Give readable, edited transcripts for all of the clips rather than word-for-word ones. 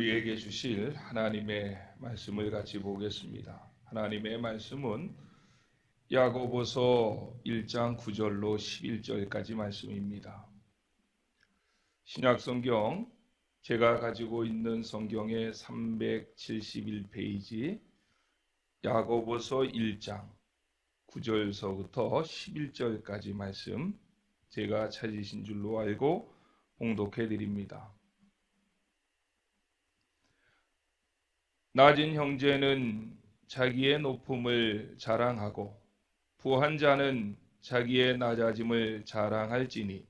우리에게 주실 하나님의 말씀을 같이 보겠습니다. 하나님의 말씀은 야고보서 1장 9절로 11절까지 말씀입니다. 신약성경 제가 가지고 있는 성경의 371페이지 야고보서 1장 9절서부터 11절까지 말씀 제가 찾으신 줄로 알고 봉독해 드립니다. 낮은 형제는 자기의 높음을 자랑하고 부한 자는 자기의 낮아짐을 자랑할지니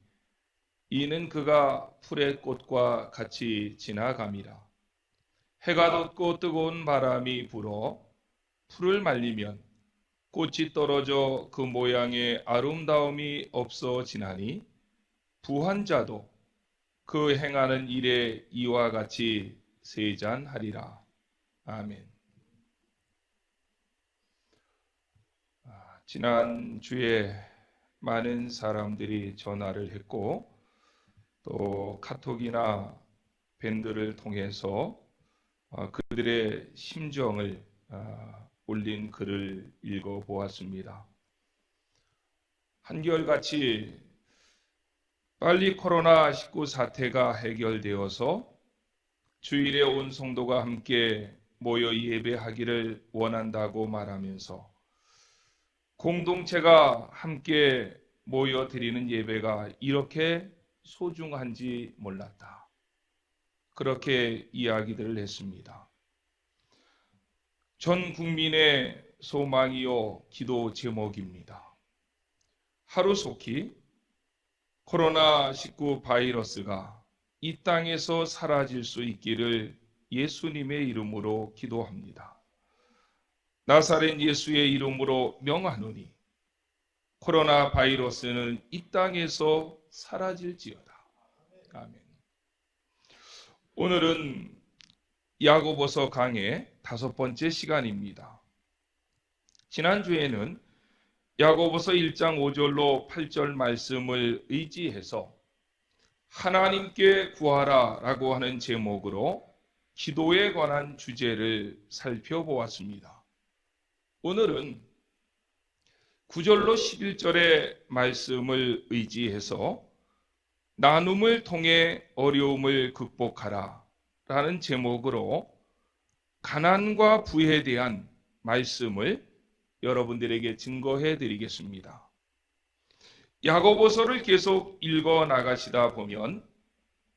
이는 그가 풀의 꽃과 같이 지나감이라. 해가 돋고 뜨거운 바람이 불어 풀을 말리면 꽃이 떨어져 그 모양의 아름다움이 없어지나니 부한 자도 그 행하는 일에 이와 같이 세잔하리라. 아멘. 지난주에 많은 사람들이 전화를 했고 또 카톡이나 밴드를 통해서 그들의 심정을 올린 글을 읽어보았습니다. 한결같이 빨리 코로나19 사태가 해결되어서 주일에 온 성도가 함께 모여 예배하기를 원한다고 말하면서 공동체가 함께 모여 드리는 예배가 이렇게 소중한지 몰랐다. 그렇게 이야기들을 했습니다. 전 국민의 소망이요 기도 제목입니다. 하루속히 코로나19 바이러스가 이 땅에서 사라질 수 있기를 예수님의 이름으로 기도합니다. 나사렛 예수의 이름으로 명하노니 코로나 바이러스는 이 땅에서 사라질지어다. 아멘. 오늘은 야고보서 강의 5번째 시간입니다. 지난주에는 야고보서 1장 5절로 8절 말씀을 의지해서 하나님께 구하라 라고 하는 제목으로 기도에 관한 주제를 살펴보았습니다. 오늘은 9절로 11절의 말씀을 의지해서 나눔을 통해 어려움을 극복하라 라는 제목으로 가난과 부에 대한 말씀을 여러분들에게 증거해 드리겠습니다. 야고보서를 계속 읽어 나가시다 보면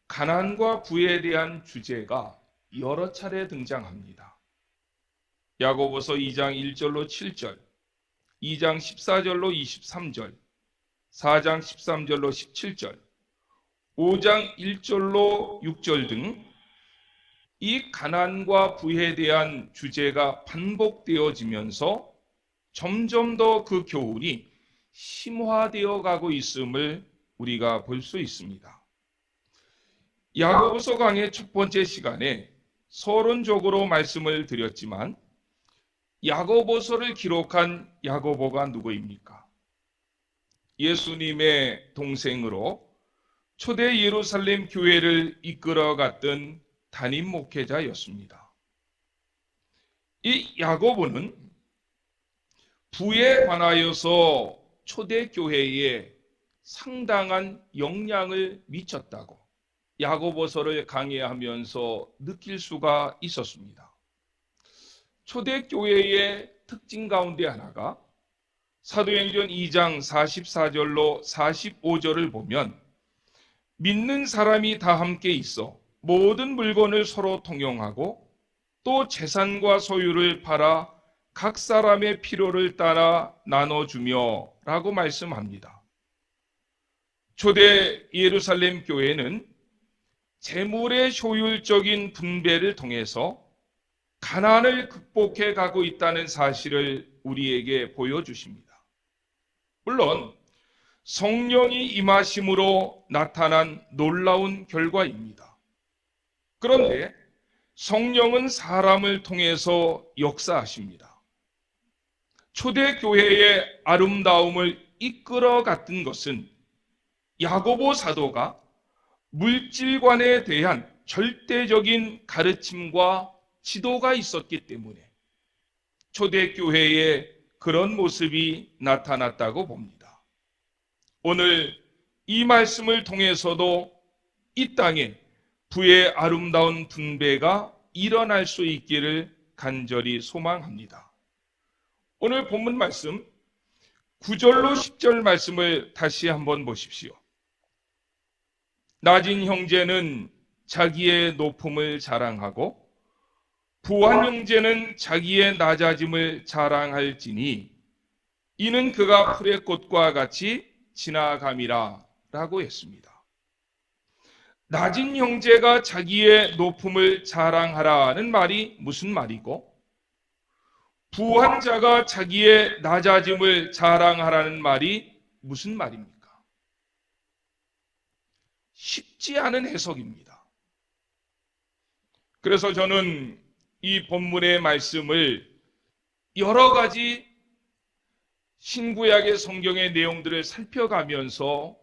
가난과 부에 대한 주제가 여러 차례 등장합니다. 야고보서 2장 1절로 7절, 2장 14절로 23절, 4장 13절로 17절, 5장 1절로 6절 등 이 가난과 부에 대한 주제가 반복되어지면서 점점 더 그 교훈이 심화되어 가고 있음을 우리가 볼 수 있습니다. 야고보서 강의 첫 번째 시간에 서론적으로 말씀을 드렸지만 야고보서를 기록한 야고보가 누구입니까? 예수님의 동생으로 초대 예루살렘 교회를 이끌어갔던 담임 목회자였습니다. 이 야고보는 부에 관하여서 초대 교회에 상당한 영향을 미쳤다고 야고보서를 강의하면서 느낄 수가 있었습니다. 초대교회의 특징 가운데 하나가 사도행전 2장 44절로 45절을 보면 믿는 사람이 다 함께 있어 모든 물건을 서로 통용하고 또 재산과 소유를 팔아 각 사람의 필요를 따라 나눠주며 라고 말씀합니다. 초대 예루살렘 교회는 재물의 효율적인 분배를 통해서 가난을 극복해 가고 있다는 사실을 우리에게 보여주십니다. 물론 성령이 임하심으로 나타난 놀라운 결과입니다. 그런데 성령은 사람을 통해서 역사하십니다. 초대교회의 아름다움을 이끌어갔던 것은 야고보 사도가 물질관에 대한 절대적인 가르침과 지도가 있었기 때문에 초대교회에 그런 모습이 나타났다고 봅니다. 오늘 이 말씀을 통해서도 이 땅에 부의 아름다운 분배가 일어날 수 있기를 간절히 소망합니다. 오늘 본문 말씀 9절로 10절 말씀을 다시 한번 보십시오. 낮은 형제는 자기의 높음을 자랑하고 부한 형제는 자기의 낮아짐을 자랑할지니 이는 그가 풀의 꽃과 같이 지나감이라 라고 했습니다. 낮은 형제가 자기의 높음을 자랑하라는 말이 무슨 말이고 부한 자가 자기의 낮아짐을 자랑하라는 말이 무슨 말입니까? 쉽지 않은 해석입니다. 그래서 저는 이 본문의 말씀을 여러 가지 신구약의 성경의 내용들을 살펴가면서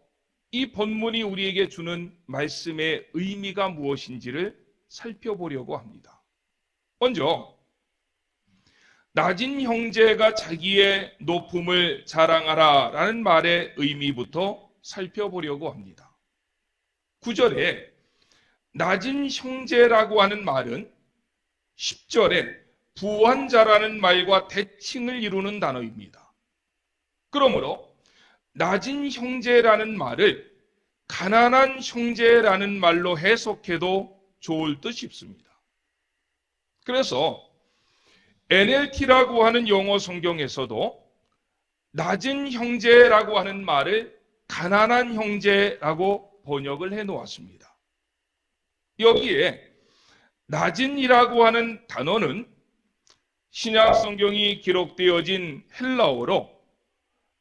이 본문이 우리에게 주는 말씀의 의미가 무엇인지를 살펴보려고 합니다. 먼저 낮은 형제가 자기의 높음을 자랑하라 라는 말의 의미부터 살펴보려고 합니다. 9절에 낮은 형제라고 하는 말은 10절에 부한 자라는 말과 대칭을 이루는 단어입니다. 그러므로 낮은 형제라는 말을 가난한 형제라는 말로 해석해도 좋을 듯 싶습니다. 그래서 NLT라고 하는 영어 성경에서도 낮은 형제라고 하는 말을 가난한 형제라고 번역을 해 놓았습니다. 여기에 낮은이라고 하는 단어는 신약 성경이 기록되어진 헬라어로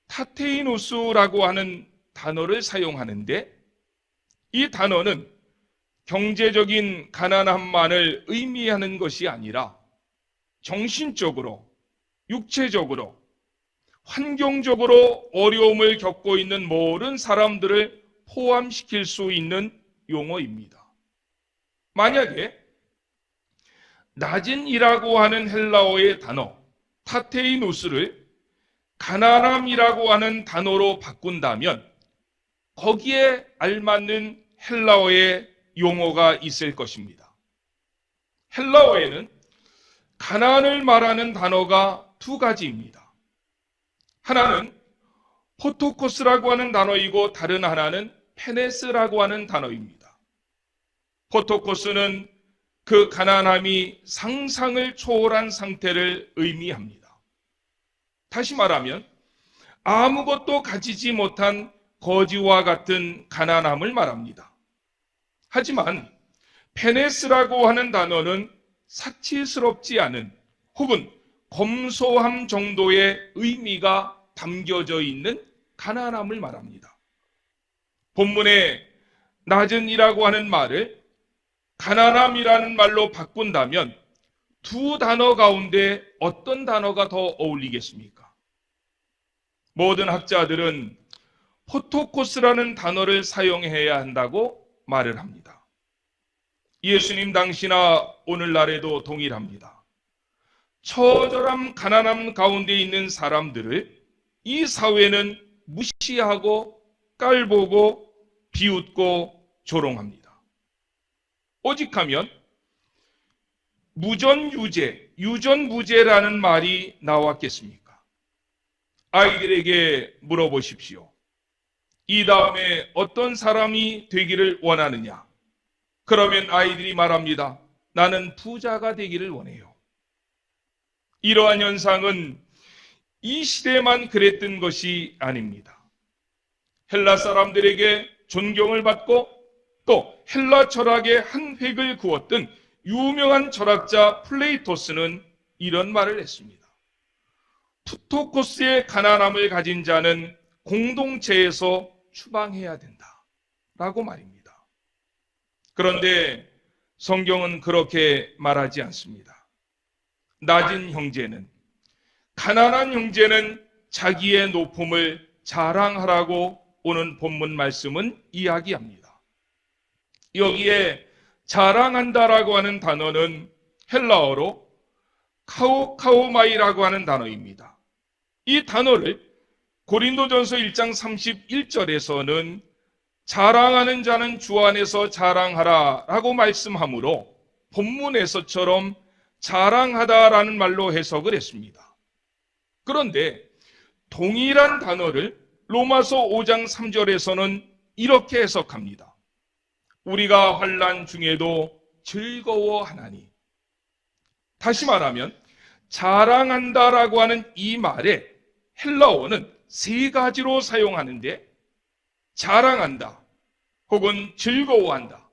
타테이노스라고 하는 단어를 사용하는데 이 단어는 경제적인 가난함만을 의미하는 것이 아니라 정신적으로, 육체적으로, 환경적으로 어려움을 겪고 있는 모든 사람들을 포함시킬 수 있는 용어입니다. 만약에 낮은이라고 하는 헬라어의 단어 타테이노스를 가난함이라고 하는 단어로 바꾼다면 거기에 알맞는 헬라어의 용어가 있을 것입니다. 헬라어에는 가난을 말하는 단어가 두 가지입니다. 하나는 포토코스라고 하는 단어이고 다른 하나는 페네스라고 하는 단어입니다. 포토코스는 그 가난함이 상상을 초월한 상태를 의미합니다. 다시 말하면 아무것도 가지지 못한 거지와 같은 가난함을 말합니다. 하지만 페네스라고 하는 단어는 사치스럽지 않은 혹은 검소함 정도의 의미가 담겨져 있는 가난함을 말합니다. 본문에 낮은이라고 하는 말을 가난함이라는 말로 바꾼다면 두 단어 가운데 어떤 단어가 더 어울리겠습니까? 모든 학자들은 포토코스라는 단어를 사용해야 한다고 말을 합니다. 예수님 당시나 오늘날에도 동일합니다. 처절함, 가난함 가운데 있는 사람들을 이 사회는 무시하고 깔보고 비웃고 조롱합니다. 오직하면 무전유죄, 유전무죄라는 말이 나왔겠습니까? 아이들에게 물어보십시오. 이 다음에 어떤 사람이 되기를 원하느냐? 그러면 아이들이 말합니다. 나는 부자가 되기를 원해요. 이러한 현상은 이 시대만 그랬던 것이 아닙니다. 헬라 사람들에게 존경을 받고 또 헬라 철학의 한 획을 그었던 유명한 철학자 플레이토스는 이런 말을 했습니다. 푸토코스의 가난함을 가진 자는 공동체에서 추방해야 된다 라고 말입니다. 그런데 성경은 그렇게 말하지 않습니다. 낮은 형제는, 가난한 형제는 자기의 높음을 자랑하라고 오는 본문 말씀은 이야기합니다. 여기에 자랑한다라고 하는 단어는 헬라어로 카우카우마이라고 하는 단어입니다. 이 단어를 고린도전서 1장 31절에서는 자랑하는 자는 주 안에서 자랑하라 라고 말씀하므로 본문에서처럼 자랑하다라는 말로 해석을 했습니다. 그런데 동일한 단어를 로마서 5장 3절에서는 이렇게 해석합니다. 우리가 환난 중에도 즐거워하나니. 다시 말하면 자랑한다라고 하는 이 말에 헬라어는 세 가지로 사용하는데 자랑한다, 혹은 즐거워한다,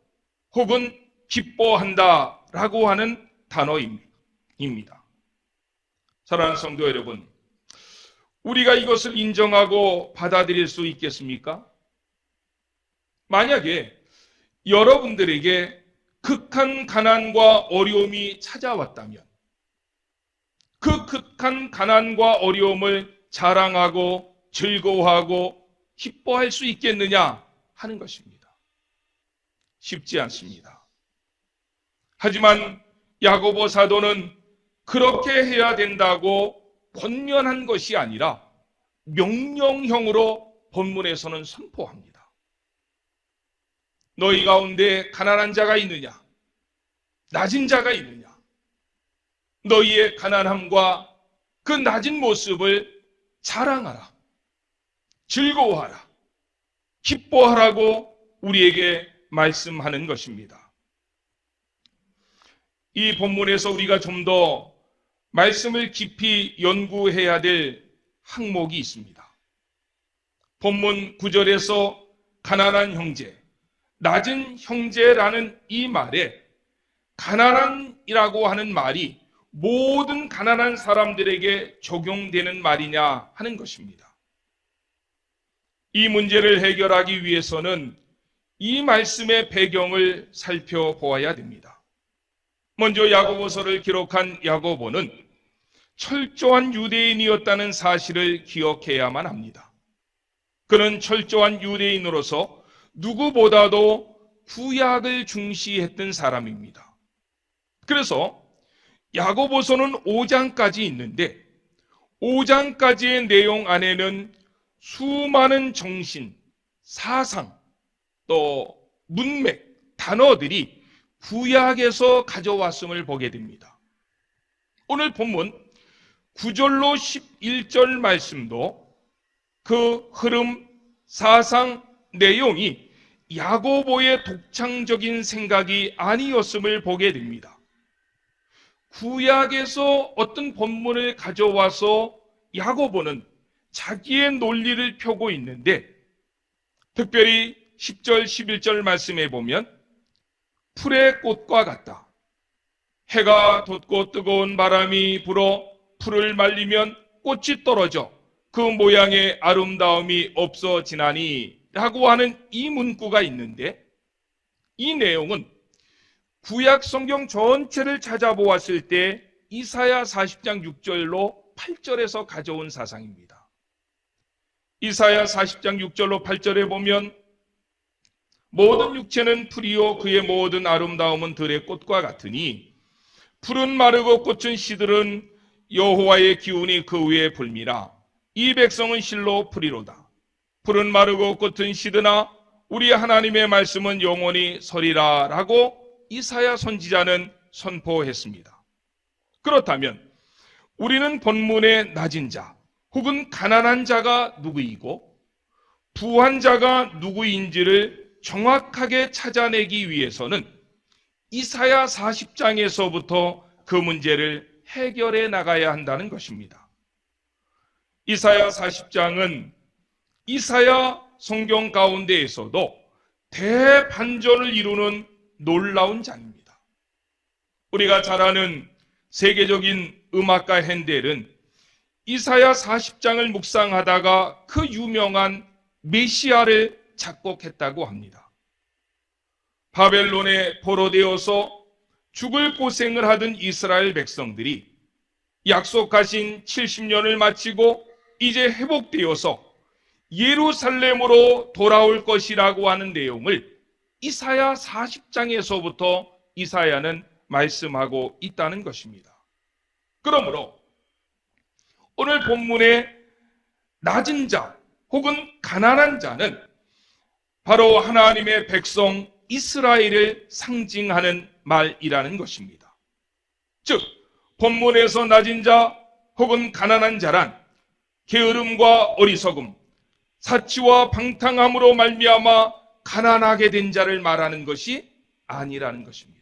혹은 기뻐한다 라고 하는 단어입니다. 사랑하는 성도 여러분, 우리가 이것을 인정하고 받아들일 수 있겠습니까? 만약에 여러분들에게 극한 가난과 어려움이 찾아왔다면 그 극한 가난과 어려움을 자랑하고 즐거워하고 기뻐할 수 있겠느냐 하는 것입니다. 쉽지 않습니다. 하지만 야고보 사도는 그렇게 해야 된다고 권면한 것이 아니라 명령형으로 본문에서는 선포합니다. 너희 가운데 가난한 자가 있느냐? 낮은 자가 있느냐? 너희의 가난함과 그 낮은 모습을 자랑하라. 즐거워하라. 기뻐하라고 우리에게 말씀하는 것입니다. 이 본문에서 우리가 좀 더 말씀을 깊이 연구해야 될 항목이 있습니다. 본문 9절에서 가난한 형제, 낮은 형제라는 이 말에 가난한이라고 하는 말이 모든 가난한 사람들에게 적용되는 말이냐 하는 것입니다. 이 문제를 해결하기 위해서는 이 말씀의 배경을 살펴보아야 됩니다. 먼저 야고보서를 기록한 야고보는 철저한 유대인이었다는 사실을 기억해야만 합니다. 그는 철저한 유대인으로서 누구보다도 구약을 중시했던 사람입니다. 그래서 야고보서는 5장까지 있는데 5장까지의 내용 안에는 수많은 정신, 사상, 또 문맥, 단어들이 구약에서 가져왔음을 보게 됩니다. 오늘 본문 9절로 11절 말씀도 그 흐름, 사상, 내용이 야고보의 독창적인 생각이 아니었음을 보게 됩니다. 구약에서 어떤 본문을 가져와서 야고보는 자기의 논리를 펴고 있는데 특별히 10절, 11절 말씀에 보면 풀의 꽃과 같다. 해가 돋고 뜨거운 바람이 불어 풀을 말리면 꽃이 떨어져 그 모양의 아름다움이 없어지나니 라고 하는 이 문구가 있는데 이 내용은 구약 성경 전체를 찾아보았을 때 이사야 40장 6절로 8절에서 가져온 사상입니다. 이사야 40장 6절로 8절에 보면 모든 육체는 풀이요 그의 모든 아름다움은 들의 꽃과 같으니 풀은 마르고 꽃은 시들은 여호와의 기운이 그 위에 불미라. 이 백성은 실로 풀이로다. 풀은 마르고 꽃은 시드나 우리 하나님의 말씀은 영원히 서리라 라고 이사야 선지자는 선포했습니다. 그렇다면 우리는 본문의 낮은 자 혹은 가난한 자가 누구이고 부한 자가 누구인지를 정확하게 찾아내기 위해서는 이사야 40장에서부터 그 문제를 해결해 나가야 한다는 것입니다. 이사야 40장은 이사야 성경 가운데에서도 대반전을 이루는 놀라운 장입니다. 우리가 잘 아는 세계적인 음악가 핸델은 이사야 40장을 묵상하다가 그 유명한 메시아를 작곡했다고 합니다. 바벨론에 포로되어서 죽을 고생을 하던 이스라엘 백성들이 약속하신 70년을 마치고 이제 회복되어서 예루살렘으로 돌아올 것이라고 하는 내용을 이사야 40장에서부터 이사야는 말씀하고 있다는 것입니다. 그러므로 오늘 본문의 낮은 자 혹은 가난한 자는 바로 하나님의 백성 이스라엘을 상징하는 말이라는 것입니다. 즉 본문에서 낮은 자 혹은 가난한 자란 게으름과 어리석음, 사치와 방탕함으로 말미암아 가난하게 된 자를 말하는 것이 아니라는 것입니다.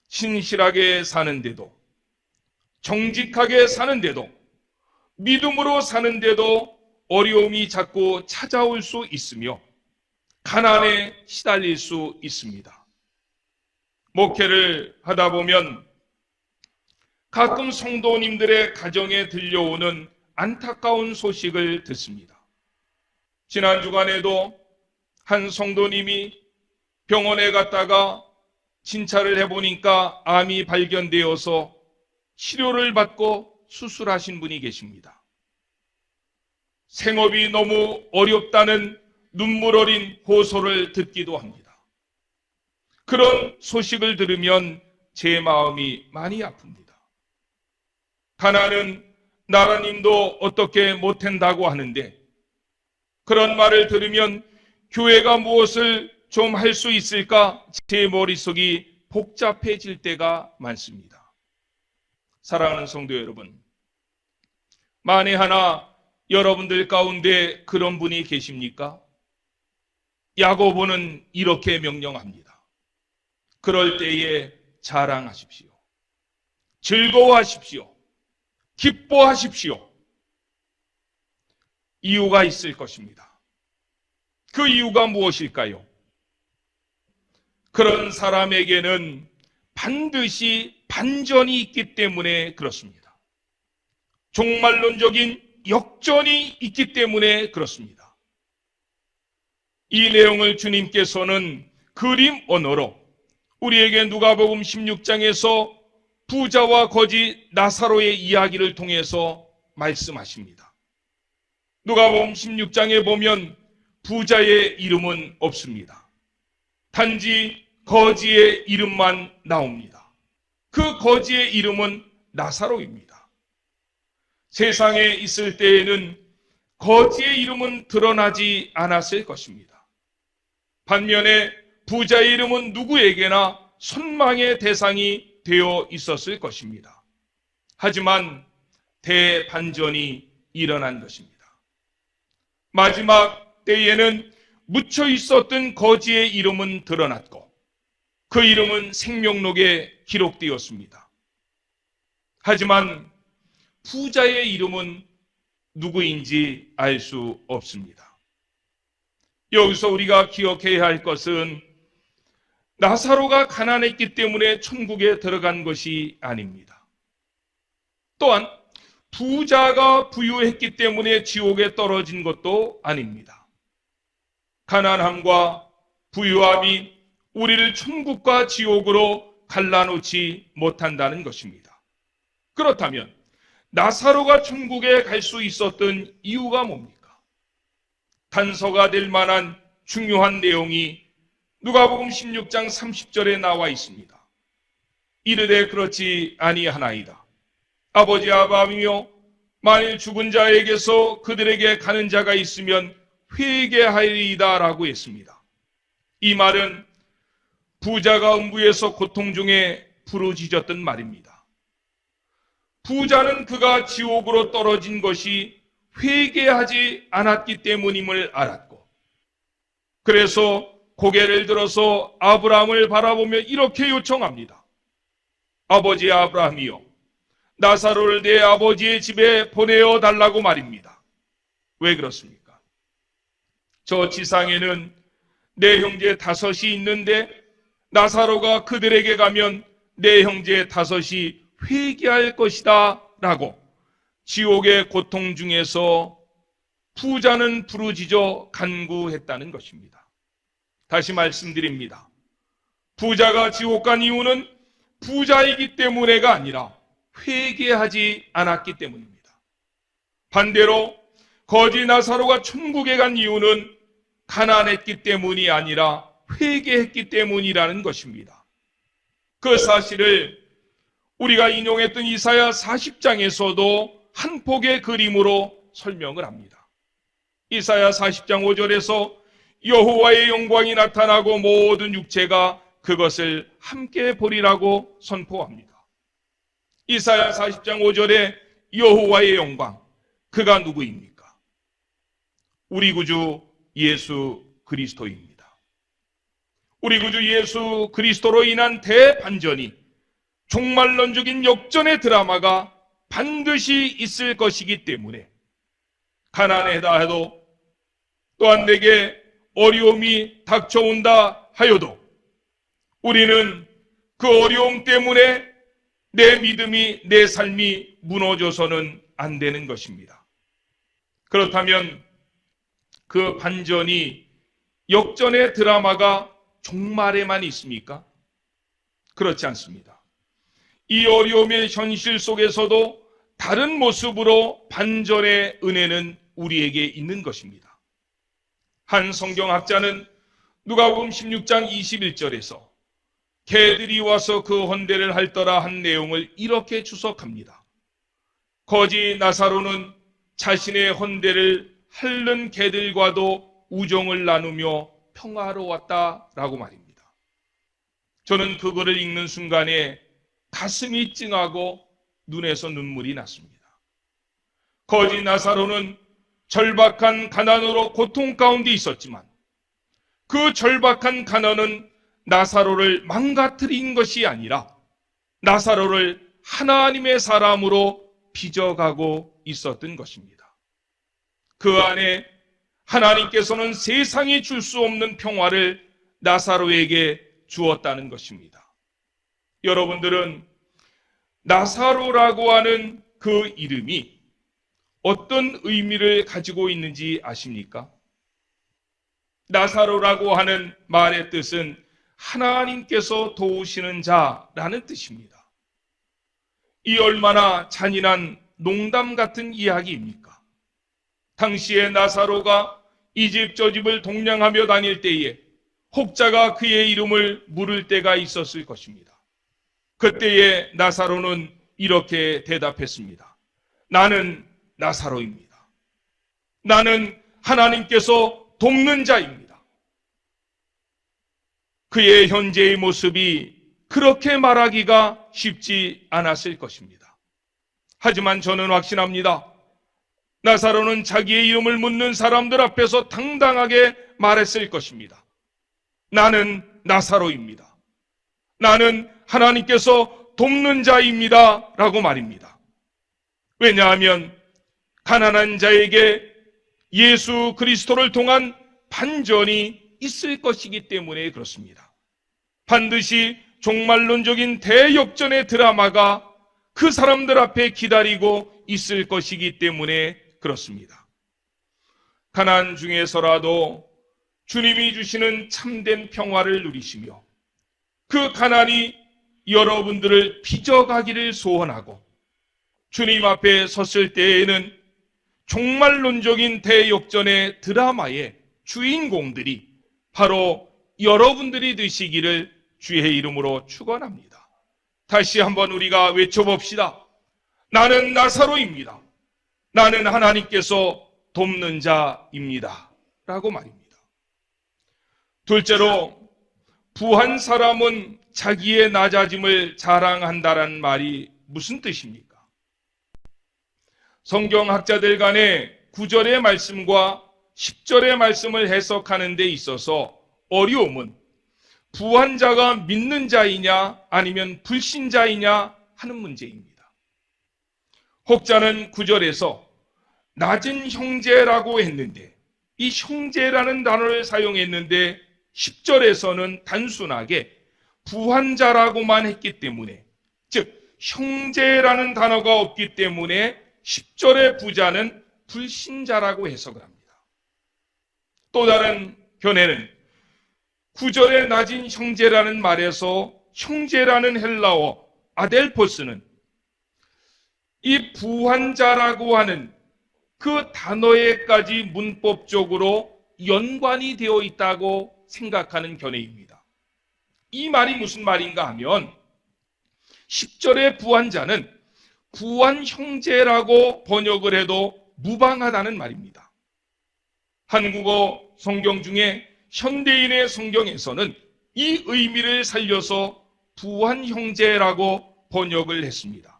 신실하게 사는데도, 정직하게 사는데도, 믿음으로 사는데도 어려움이 자꾸 찾아올 수 있으며 가난에 시달릴 수 있습니다. 목회를 하다 보면 가끔 성도님들의 가정에 들려오는 안타까운 소식을 듣습니다. 지난 주간에도 한 성도님이 병원에 갔다가 진찰을 해보니까 암이 발견되어서 치료를 받고 수술하신 분이 계십니다. 생업이 너무 어렵다는 눈물 어린 호소를 듣기도 합니다. 그런 소식을 들으면 제 마음이 많이 아픕니다. 가난은 나라님도 어떻게 못한다고 하는데 그런 말을 들으면 교회가 무엇을 좀 할 수 있을까 제 머릿속이 복잡해질 때가 많습니다. 사랑하는 성도 여러분, 만에 하나 여러분들 가운데 그런 분이 계십니까? 야고보는 이렇게 명령합니다. 그럴 때에 자랑하십시오. 즐거워하십시오. 기뻐하십시오. 이유가 있을 것입니다. 그 이유가 무엇일까요? 그런 사람에게는 반드시 반전이 있기 때문에 그렇습니다. 종말론적인 역전이 있기 때문에 그렇습니다. 이 내용을 주님께서는 그림 언어로 우리에게 누가복음 16장에서 부자와 거지 나사로의 이야기를 통해서 말씀하십니다. 누가복음 16장에 보면 부자의 이름은 없습니다. 단지 거지의 이름만 나옵니다. 그 거지의 이름은 나사로입니다. 세상에 있을 때에는 거지의 이름은 드러나지 않았을 것입니다. 반면에 부자의 이름은 누구에게나 선망의 대상이 되어 있었을 것입니다. 하지만 대반전이 일어난 것입니다. 마지막 때에는 묻혀 있었던 거지의 이름은 드러났고 그 이름은 생명록에 기록되었습니다. 하지만 부자의 이름은 누구인지 알 수 없습니다. 여기서 우리가 기억해야 할 것은 나사로가 가난했기 때문에 천국에 들어간 것이 아닙니다. 또한 부자가 부유했기 때문에 지옥에 떨어진 것도 아닙니다. 가난함과 부유함이 우리를 천국과 지옥으로 갈라놓지 못한다는 것입니다. 그렇다면 나사로가 천국에 갈 수 있었던 이유가 뭡니까? 단서가 될 만한 중요한 내용이 누가복음 16장 30절에 나와 있습니다. 이르되 그렇지 아니하나이다. 아버지 아브라함이여 만일 죽은 자에게서 그들에게 가는 자가 있으면 회개하리이다 라고 했습니다. 이 말은 부자가 음부에서 고통 중에 부르짖었던 말입니다. 부자는 그가 지옥으로 떨어진 것이 회개하지 않았기 때문임을 알았고 그래서 고개를 들어서 아브라함을 바라보며 이렇게 요청합니다. 아버지 아브라함이여 나사로를 내 아버지의 집에 보내어 달라고 말입니다. 왜 그렇습니까? 저 지상에는 내 형제 5이 있는데 나사로가 그들에게 가면 내 형제 5이 회개할 것이다 라고 지옥의 고통 중에서 부자는 부르짖어 간구했다는 것입니다. 다시 말씀드립니다. 부자가 지옥 간 이유는 부자이기 때문에가 아니라 회개하지 않았기 때문입니다. 반대로 거지 나사로가 천국에 간 이유는 가난했기 때문이 아니라 회개했기 때문이라는 것입니다. 그 사실을 우리가 인용했던 이사야 40장에서도 한 폭의 그림으로 설명을 합니다. 이사야 40장 5절에서 여호와의 영광이 나타나고 모든 육체가 그것을 함께 보리라고 선포합니다. 이사야 40장 5절에 여호와의 영광, 그가 누구입니까? 우리 구주 예수 그리스도입니다. 우리 구주 예수 그리스도로 인한 대반전이, 종말론적인 역전의 드라마가 반드시 있을 것이기 때문에 가난하다 해도, 또한 내게 어려움이 닥쳐온다 하여도 우리는 그 어려움 때문에 내 믿음이, 내 삶이 무너져서는 안 되는 것입니다. 그렇다면 그 반전이, 역전의 드라마가 종말에만 있습니까? 그렇지 않습니다. 이 어려움의 현실 속에서도 다른 모습으로 반전의 은혜는 우리에게 있는 것입니다. 한 성경학자는 누가복음 16장 21절에서 개들이 와서 그 헌대를 할더라 한 내용을 이렇게 추석합니다. 거지 나사로는 자신의 헌대를 핥는 개들과도 우정을 나누며 평화로웠다라고 말입니다. 저는 그거를 읽는 순간에 가슴이 찡하고 눈에서 눈물이 났습니다. 거지 나사로는 절박한 가난으로 고통 가운데 있었지만 그 절박한 가난은 나사로를 망가뜨린 것이 아니라 나사로를 하나님의 사람으로 빚어가고 있었던 것입니다. 그 안에 하나님께서는 세상이 줄 수 없는 평화를 나사로에게 주었다는 것입니다. 여러분들은 나사로라고 하는 그 이름이 어떤 의미를 가지고 있는지 아십니까? 나사로라고 하는 말의 뜻은 하나님께서 도우시는 자라는 뜻입니다. 이 얼마나 잔인한 농담 같은 이야기입니까? 당시에 나사로가 이 집 저 집을 동냥하며 다닐 때에 혹자가 그의 이름을 물을 때가 있었을 것입니다. 그때에 나사로는 이렇게 대답했습니다. 나는 나사로입니다. 나는 하나님께서 돕는 자입니다. 그의 현재의 모습이 그렇게 말하기가 쉽지 않았을 것입니다. 하지만 저는 확신합니다. 나사로는 자기의 이름을 묻는 사람들 앞에서 당당하게 말했을 것입니다. 나는 나사로입니다. 나는 하나님께서 돕는 자입니다. 라고 말입니다. 왜냐하면 가난한 자에게 예수 그리스도를 통한 반전이 있을 것이기 때문에 그렇습니다. 반드시 종말론적인 대역전의 드라마가 그 사람들 앞에 기다리고 있을 것이기 때문에 그렇습니다. 가난 중에서라도 주님이 주시는 참된 평화를 누리시며 그 가난이 여러분들을 빚어가기를 소원하고 주님 앞에 섰을 때에는 종말론적인 대역전의 드라마의 주인공들이 바로 여러분들이 되시기를 주의 이름으로 축원합니다. 다시 한번 우리가 외쳐봅시다. 나는 나사로입니다. 나는 하나님께서 돕는 자입니다. 라고 말입니다. 둘째로, 부한 사람은 자기의 낮아짐을 자랑한다라는 말이 무슨 뜻입니까? 성경학자들 간에 9절의 말씀과 10절의 말씀을 해석하는 데 있어서 어려움은 부한 자가 믿는 자이냐 아니면 불신자이냐 하는 문제입니다. 혹자는 9절에서 낮은 형제라고 했는데 이 형제라는 단어를 사용했는데 10절에서는 단순하게 부한 자라고만 했기 때문에, 즉 형제라는 단어가 없기 때문에 10절의 부자는 불신자라고 해석을 합니다. 또 다른 견해는 9절의 낮은 형제라는 말에서 형제라는 헬라어 아델포스는 이 부한 자라고 하는 그 단어에까지 문법적으로 연관이 되어 있다고 생각하는 견해입니다. 이 말이 무슨 말인가 하면 10절의 부한자는 부한 형제라고 번역을 해도 무방하다는 말입니다. 한국어 성경 중에 현대인의 성경에서는 이 의미를 살려서 부한 형제라고 번역을 했습니다.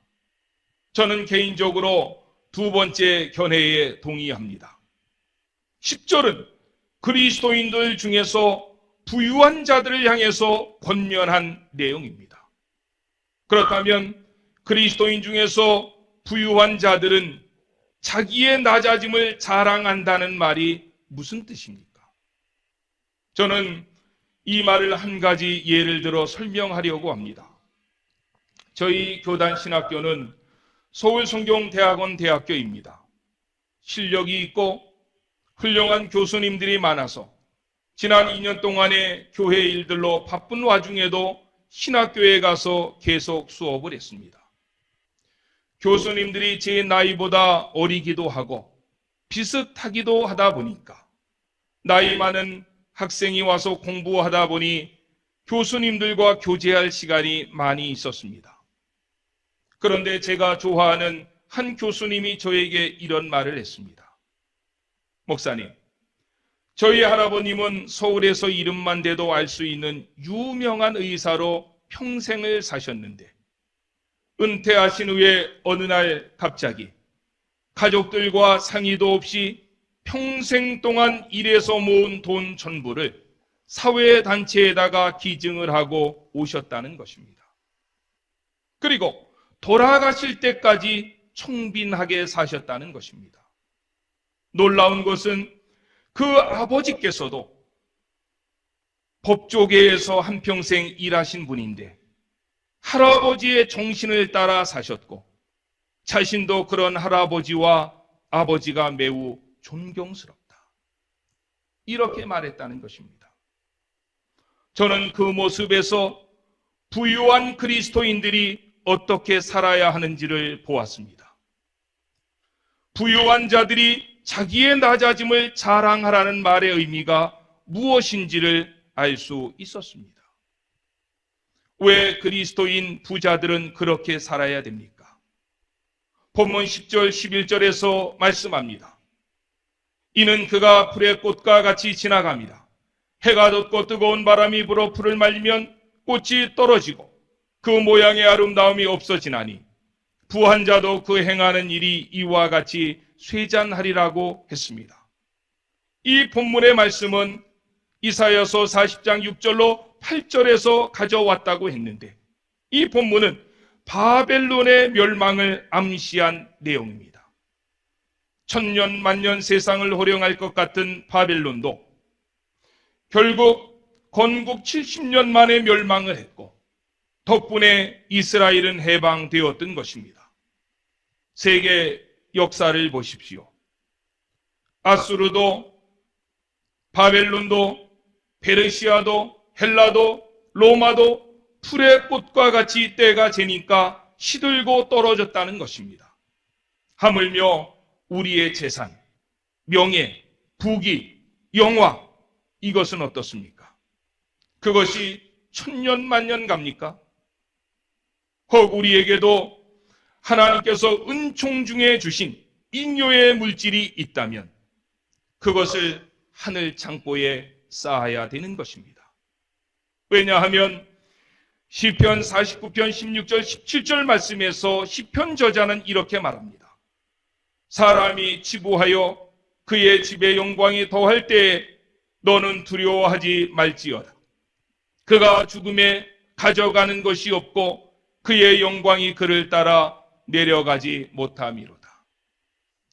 저는 개인적으로 두 번째 견해에 동의합니다. 10절은 그리스도인들 중에서 부유한 자들을 향해서 권면한 내용입니다. 그렇다면 그리스도인 중에서 부유한 자들은 자기의 낮아짐을 자랑한다는 말이 무슨 뜻입니까? 저는 이 말을 한 가지 예를 들어 설명하려고 합니다. 저희 교단 신학교는 서울성경대학원 대학교입니다. 실력이 있고 훌륭한 교수님들이 많아서 지난 2년 동안의 교회 일들로 바쁜 와중에도 신학교에 가서 계속 수업을 했습니다. 교수님들이 제 나이보다 어리기도 하고 비슷하기도 하다 보니까 나이 많은 학생이 와서 공부하다 보니 교수님들과 교제할 시간이 많이 있었습니다. 그런데 제가 좋아하는 한 교수님이 저에게 이런 말을 했습니다. 목사님, 저희 할아버님은 서울에서 이름만 대도 알 수 있는 유명한 의사로 평생을 사셨는데 은퇴하신 후에 어느 날 갑자기 가족들과 상의도 없이 평생 동안 일해서 모은 돈 전부를 사회단체에다가 기증을 하고 오셨다는 것입니다. 그리고 돌아가실 때까지 청빈하게 사셨다는 것입니다. 놀라운 것은 그 아버지께서도 법조계에서 한평생 일하신 분인데 할아버지의 정신을 따라 사셨고 자신도 그런 할아버지와 아버지가 매우 존경스럽다. 이렇게 말했다는 것입니다. 저는 그 모습에서 부유한 그리스도인들이 어떻게 살아야 하는지를 보았습니다. 부유한 자들이 자기의 낮아짐을 자랑하라는 말의 의미가 무엇인지를 알 수 있었습니다. 왜 그리스도인 부자들은 그렇게 살아야 됩니까? 본문 10절, 11절에서 말씀합니다. 이는 그가 풀의 꽃과 같이 지나갑니다. 해가 돋고 뜨거운 바람이 불어 풀을 말리면 꽃이 떨어지고 그 모양의 아름다움이 없어지나니 부한 자도 그 행하는 일이 이와 같이 쇠잔하리라고 했습니다. 이 본문의 말씀은 이사야서 40장 6절로 8절에서 가져왔다고 했는데 이 본문은 바벨론의 멸망을 암시한 내용입니다. 천년 만년 세상을 호령할 것 같은 바벨론도 결국 건국 70년 만에 멸망을 했고 덕분에 이스라엘은 해방되었던 것입니다. 세계 역사를 보십시오. 아수르도 바벨론도 페르시아도 헬라도 로마도 풀의 꽃과 같이 때가 제니까 시들고 떨어졌다는 것입니다. 하물며 우리의 재산, 명예, 부귀, 영화 이것은 어떻습니까? 그것이 천년 만년 갑니까? 혹 우리에게도 하나님께서 은총 중에 주신 인요의 물질이 있다면 그것을 하늘 창고에 쌓아야 되는 것입니다. 왜냐하면 시편 49편 16절 17절 말씀에서 시편 저자는 이렇게 말합니다. 사람이 치부하여 그의 집의 영광이 더할 때에 너는 두려워하지 말지어다. 그가 죽음에 가져가는 것이 없고 그의 영광이 그를 따라 내려가지 못함이로다.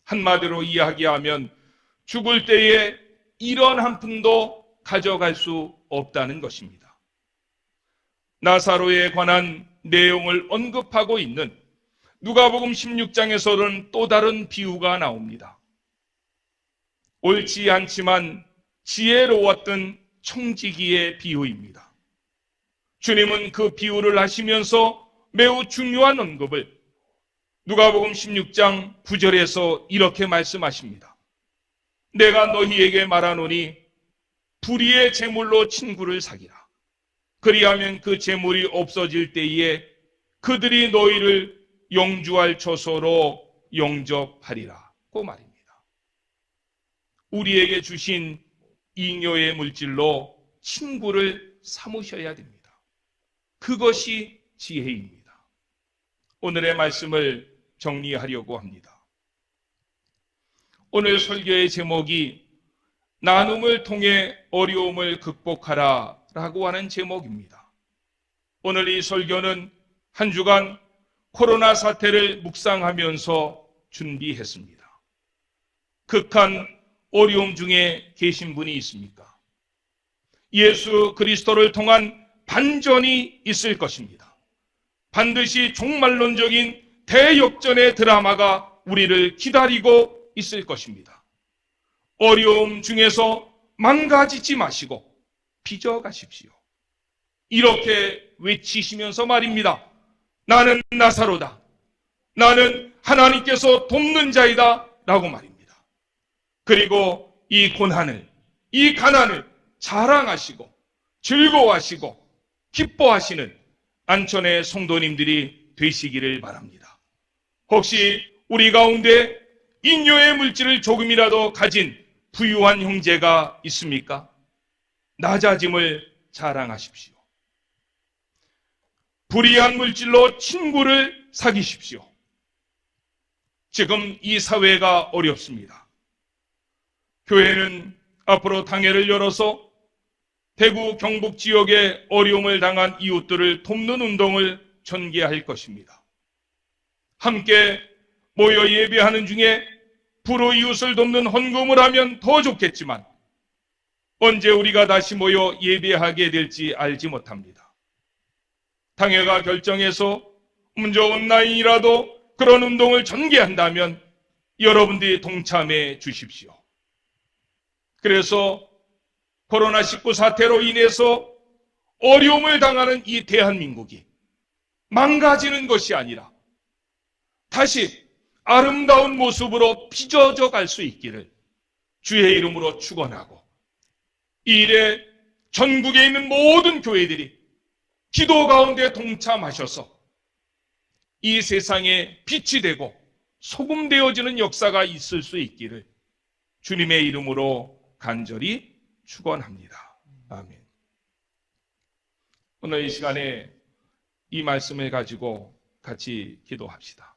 한마디로 이야기하면 죽을 때에 이런 한 푼도 가져갈 수 없다는 것입니다. 나사로에 관한 내용을 언급하고 있는 누가복음 16장에서는 또 다른 비유가 나옵니다. 옳지 않지만 지혜로웠던 청지기의 비유입니다. 주님은 그 비유를 하시면서 매우 중요한 언급을 누가복음 16장 9절에서 이렇게 말씀하십니다. 내가 너희에게 말하노니 불의의 재물로 친구를 사귀라. 그리하면 그 재물이 없어질 때에 그들이 너희를 영주할 처소로 영접하리라 고 말입니다. 우리에게 주신 잉여의 물질로 친구를 삼으셔야 됩니다. 그것이 지혜입니다. 오늘의 말씀을 정리하려고 합니다. 오늘 설교의 제목이 나눔을 통해 어려움을 극복하라 라고 하는 제목입니다. 오늘 이 설교는 한 주간 코로나 사태를 묵상하면서 준비했습니다. 극한 어려움 중에 계신 분이 있습니까? 예수 그리스도를 통한 반전이 있을 것입니다. 반드시 종말론적인 대역전의 드라마가 우리를 기다리고 있을 것입니다. 어려움 중에서 망가지지 마시고 빚어가십시오. 이렇게 외치시면서 말입니다. 나는 나사로다. 나는 하나님께서 돕는 자이다 라고 말입니다. 그리고 이 고난을, 이 가난을 자랑하시고 즐거워하시고 기뻐하시는 안천의 성도님들이 되시기를 바랍니다. 혹시 우리 가운데 잉여의 물질을 조금이라도 가진 부유한 형제가 있습니까? 낮아짐을 자랑하십시오. 불의한 물질로 친구를 사귀십시오. 지금 이 사회가 어렵습니다. 교회는 앞으로 당회를 열어서 대구 경북 지역에 어려움을 당한 이웃들을 돕는 운동을 전개할 것입니다. 함께 모여 예배하는 중에 불우 이웃을 돕는 헌금을 하면 더 좋겠지만 언제 우리가 다시 모여 예배하게 될지 알지 못합니다. 당회가 결정해서 문저 온라인이라도 그런 운동을 전개한다면 여러분들이 동참해 주십시오. 그래서 코로나19 사태로 인해서 어려움을 당하는 이 대한민국이 망가지는 것이 아니라 다시 아름다운 모습으로 빚어져 갈 수 있기를 주의 이름으로 축원하고, 이 일에 전국에 있는 모든 교회들이 기도 가운데 동참하셔서 이 세상에 빛이 되고 소금 되어지는 역사가 있을 수 있기를 주님의 이름으로 간절히 축원합니다. 아멘. 오늘 이 시간에 이 말씀을 가지고 같이 기도합시다.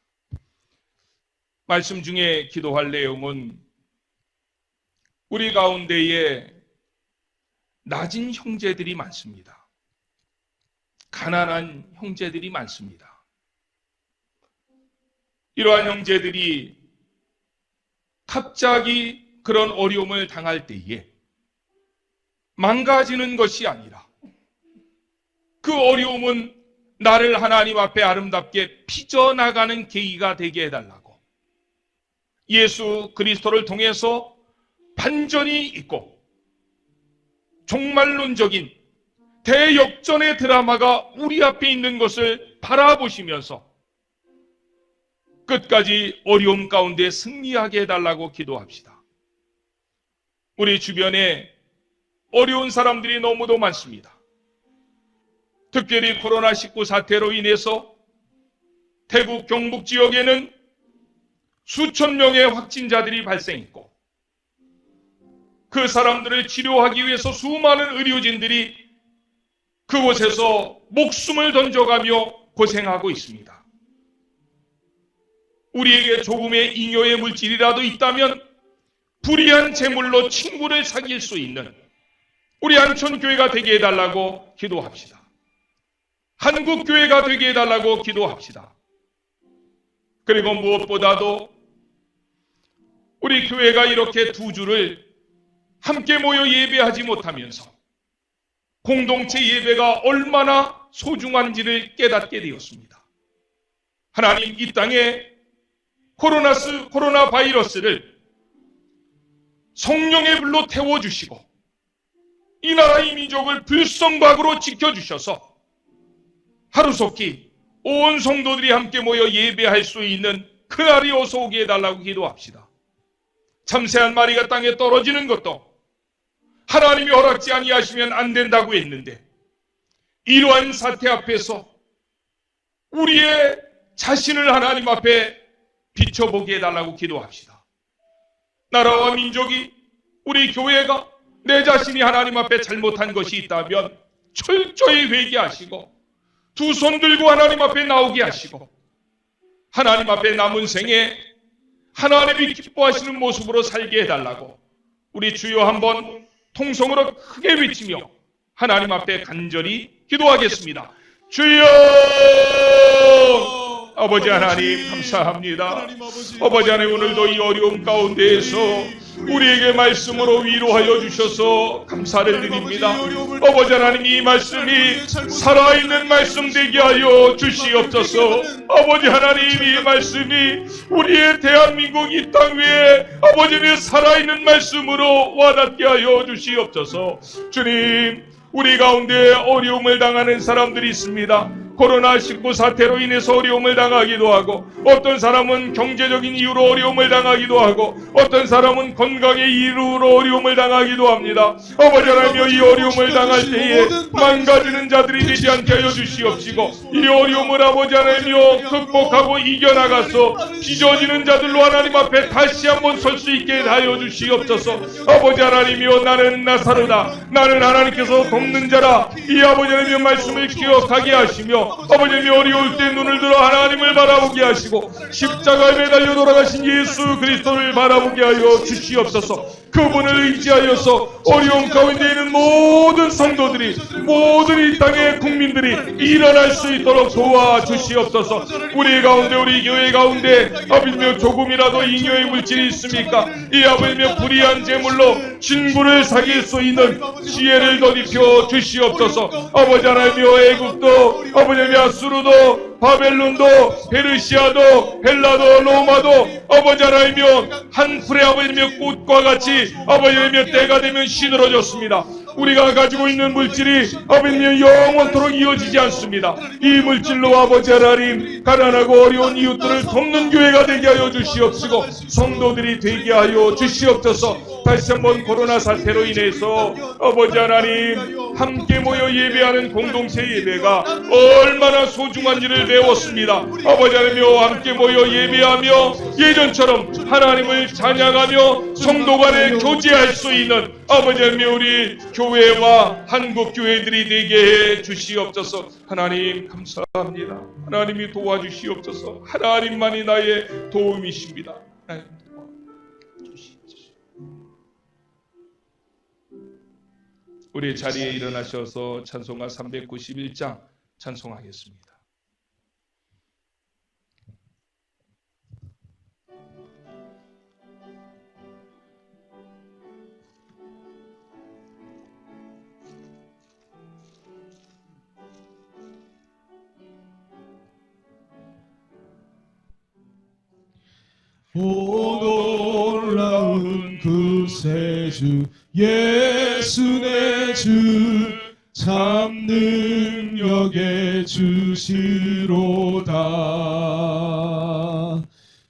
말씀 중에 기도할 내용은 우리 가운데에 낮은 형제들이 많습니다. 가난한 형제들이 많습니다. 이러한 형제들이 갑자기 그런 어려움을 당할 때에 망가지는 것이 아니라 그 어려움은 나를 하나님 앞에 아름답게 빚어나가는 계기가 되게 해달라고, 예수 그리스도를 통해서 반전이 있고 종말론적인 대역전의 드라마가 우리 앞에 있는 것을 바라보시면서 끝까지 어려움 가운데 승리하게 해달라고 기도합시다. 우리 주변에 어려운 사람들이 너무도 많습니다. 특별히 코로나19 사태로 인해서 태국 경북 지역에는 수천 명의 확진자들이 발생했고, 그 사람들을 치료하기 위해서 수많은 의료진들이 그곳에서 목숨을 던져가며 고생하고 있습니다. 우리에게 조금의 잉여의 물질이라도 있다면 불의한 재물로 친구를 사귈 수 있는 우리 안천교회가 되게 해달라고 기도합시다. 한국교회가 되게 해달라고 기도합시다. 그리고 무엇보다도 우리 교회가 이렇게 두 주를 함께 모여 예배하지 못하면서 공동체 예배가 얼마나 소중한지를 깨닫게 되었습니다. 하나님, 이 땅에 코로나 바이러스를 성령의 불로 태워주시고 이 나라의 민족을 불성박으로 지켜주셔서 하루속히 온 성도들이 함께 모여 예배할 수 있는 그날이 어서 오게 해달라고 기도합시다. 참새 한 마리가 땅에 떨어지는 것도 하나님이 허락지 아니하시면 안 된다고 했는데, 이러한 사태 앞에서 우리의 자신을 하나님 앞에 비춰보게 해달라고 기도합시다. 나라와 민족이, 우리 교회가 내 자신이 하나님 앞에 잘못한 것이 있다면 철저히 회개하시고 두 손 들고 하나님 앞에 나오게 하시고, 하나님 앞에 남은 생에 하나님이 기뻐하시는 모습으로 살게 해달라고 우리 주여 한번 통성으로 크게 외치며 하나님 앞에 간절히 기도하겠습니다. 주여! 아버지 하나님 감사합니다. 아버지 하나님, 오늘도 이 어려움 가운데에서 우리에게 말씀으로 위로하여 주셔서 감사를 드립니다. 아버지 하나님, 이 말씀이 살아있는 말씀 되게 하여 주시옵소서. 아버지 하나님, 이 말씀이 우리의 대한민국 이 땅 위에 아버지의 살아있는 말씀으로 와닿게 하여 주시옵소서. 주님, 우리 가운데 어려움을 당하는 사람들이 있습니다. 코로나19 사태로 인해서 어려움을 당하기도 하고, 어떤 사람은 경제적인 이유로 어려움을 당하기도 하고, 어떤 사람은 건강의 이유로 어려움을 당하기도 합니다. 아버지 하나님, 이 어려움을 당할 때에 망가지는 자들이 되지 않게 하여 주시옵시고, 이 어려움을 아버지 하나님이여 극복하고 이겨나가서 빚어지는 자들로 하나님 앞에 다시 한번 설 수 있게 하여 주시옵소서. 아버지 하나님이여, 나는 나사로다, 나는 하나님께서 돕는 자라, 이 아버지 하나님의 말씀을 기억하게 하시며, 아버지님이 어려울 때 눈을 들어 하나님을 바라보게 하시고 십자가에 매달려 돌아가신 예수 그리스도를 바라보게 하여 주시옵소서. 그분을 의지하여서 어려움 가운데 있는 모든 성도들이, 모든 이 땅의 국민들이 일어날 수 있도록 도와주시옵소서. 우리 가운데, 우리 교회 가운데 아버지며 조금이라도 잉여의 물질이 있습니까? 이 아버지며 불의한 재물로 친구를 사귈 수 있는 지혜를 더입혀 주시옵소서. 아버지 하나님이여, 애국도 아버지며 아수르도 바벨론도 페르시아도 헬라도 로마도 아버지 하나님이여 한 풀의 아버지며 꽃과 같이 아버지 하나님이여 때가 되면 시들어졌습니다. 우리가 가지고 있는 물질이 아버지여 영원토록 이어지지 않습니다. 이 물질로 아버지 하나님 가난하고 어려운 이웃들을 돕는 교회가 되게 하여 주시옵시고, 성도들이 되게 하여 주시옵소서. 다시 한번 코로나 사태로 인해서 아버지 하나님 함께 모여 예배하는 공동체 예배가 얼마나 소중한지를 배웠습니다. 아버지 하나님이여, 함께 모여 예배하며 예전처럼 하나님을 찬양하며 성도 간에 교제할 수 있는 아버지 하나님 우리 교회와 한국 교회들이 되게 해 주시옵소서. 하나님 감사합니다. 하나님이 도와주시옵소서. 하나님만이 나의 도움이십니다. 하나님 도와주시옵소서. 우리 자리에 일어나셔서 찬송가 391장 찬송하겠습니다. 오 놀라운 구세주 예수 내 주 참 능력의 주시로다.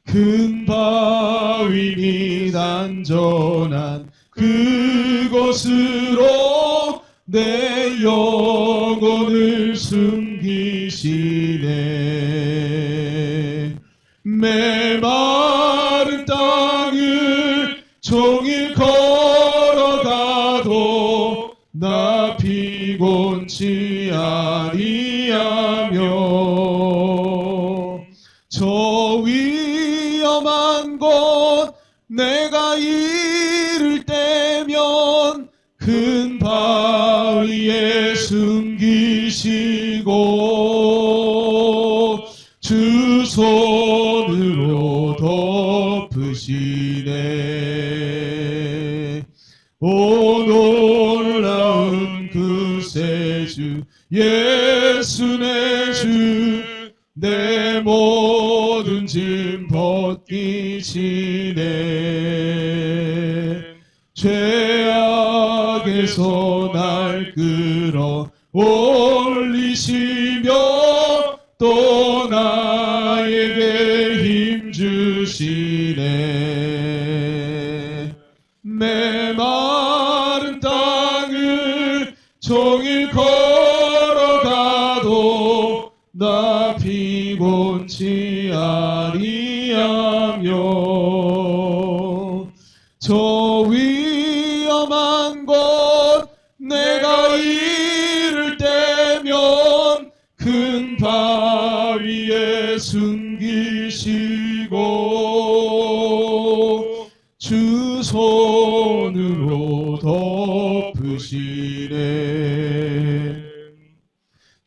큰 바위 및 안전한 그곳으로 내 영혼을 숨기시네. 메마른 땅을 종일 걸어가도 나 피곤치 아니하며, 저 위험한 곳 내가 이를 때면 큰 바위에 숨기시고 주 손으로 덮으시네. 오 놀라운 구세주 예수 내 주 내 모든 짐 벗기시네. 죄악에서 날 끌어 올리시며 또 나에게 힘 주시네. 나 피곤치 아니하며 저 위험한 곳 내가 이를 때면 큰 바위에 숨기시고 주 손으로 덮으시네.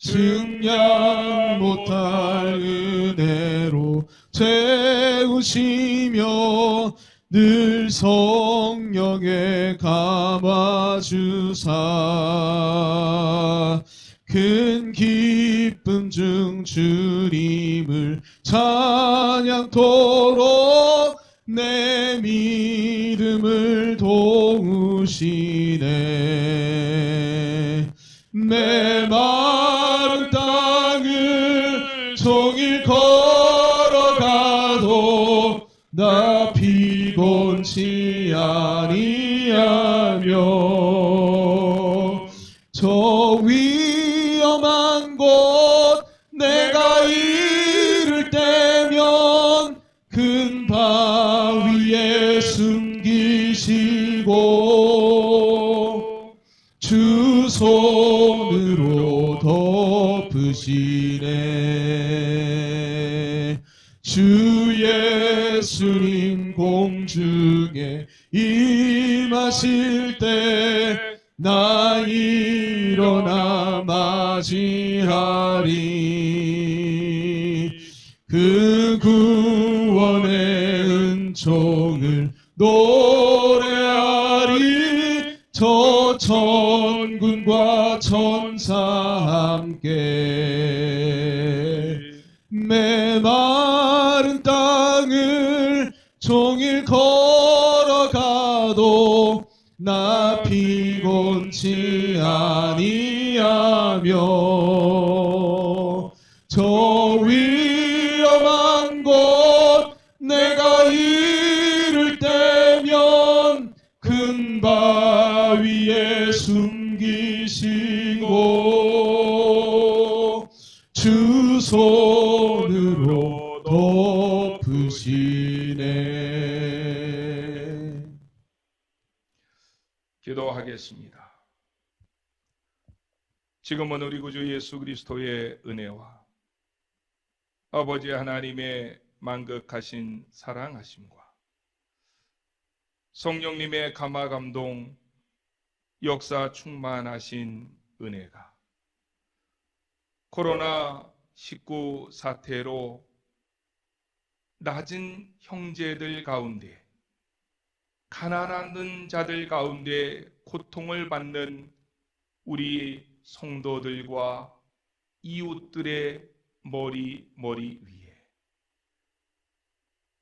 증량 못할 은혜로 채우시며 늘 성령에 감아주사 큰 기쁨 중 주님을 찬양토록 내 믿음을 도우시네. 메마른 땅을 종일 걸어가도 나 피곤치 아니하며 저 위험한 곳 내가 이를 때면 큰 바위에 숨기시고 주 손으로 덮으시네. 주 예수님 공중에 임하실 때 나 일어나 맞이하리. 그 구원의 은총을 노래하리. 저 천군과 천사 함께 메마른 땅을 종일 걸어가도 나 피곤치 아니하며 저 위험한 곳 내가 이를 때면 큰 바위에 숨기시고 주 손으로 덮으시네. 기도하겠습니다. 지금은 우리 구주 예수 그리스도의 은혜와 아버지 하나님의 만극하신 사랑하심과 성령님의 감화 감동 역사 충만하신 은혜가 코로나19 사태로 낮은 형제들 가운데 가난한 자들 가운데 고통을 받는 우리 성도들과 이웃들의 머리 위에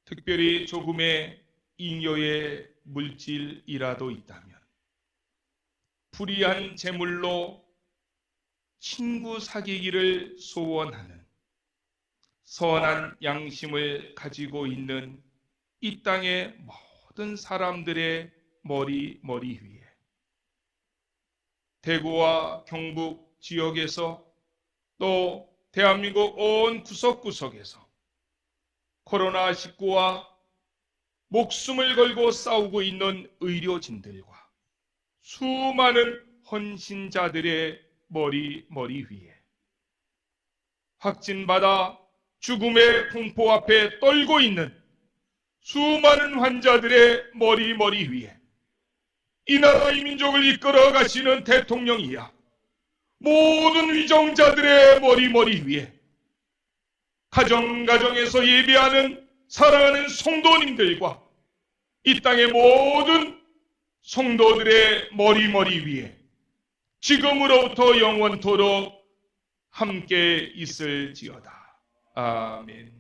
특별히 조금의 잉여의 물질이라도 있다면 불의한 재물로 친구 사귀기를 소원하는 선한 양심을 가지고 있는 이 땅의 모든 사람들의 머리 위에 대구와 경북 지역에서 또 대한민국 온 구석구석에서 코로나19와 목숨을 걸고 싸우고 있는 의료진들과 수많은 헌신자들의 머리 위에 확진받아 죽음의 공포 앞에 떨고 있는 수많은 환자들의 머리 위에 이 나라 이 민족을 이끌어 가시는 대통령이야 모든 위정자들의 머리 위에 가정에서 예배하는 사랑하는 성도님들과 이 땅의 모든 성도들의 머리 위에 지금으로부터 영원토록 함께 있을지어다. 아멘.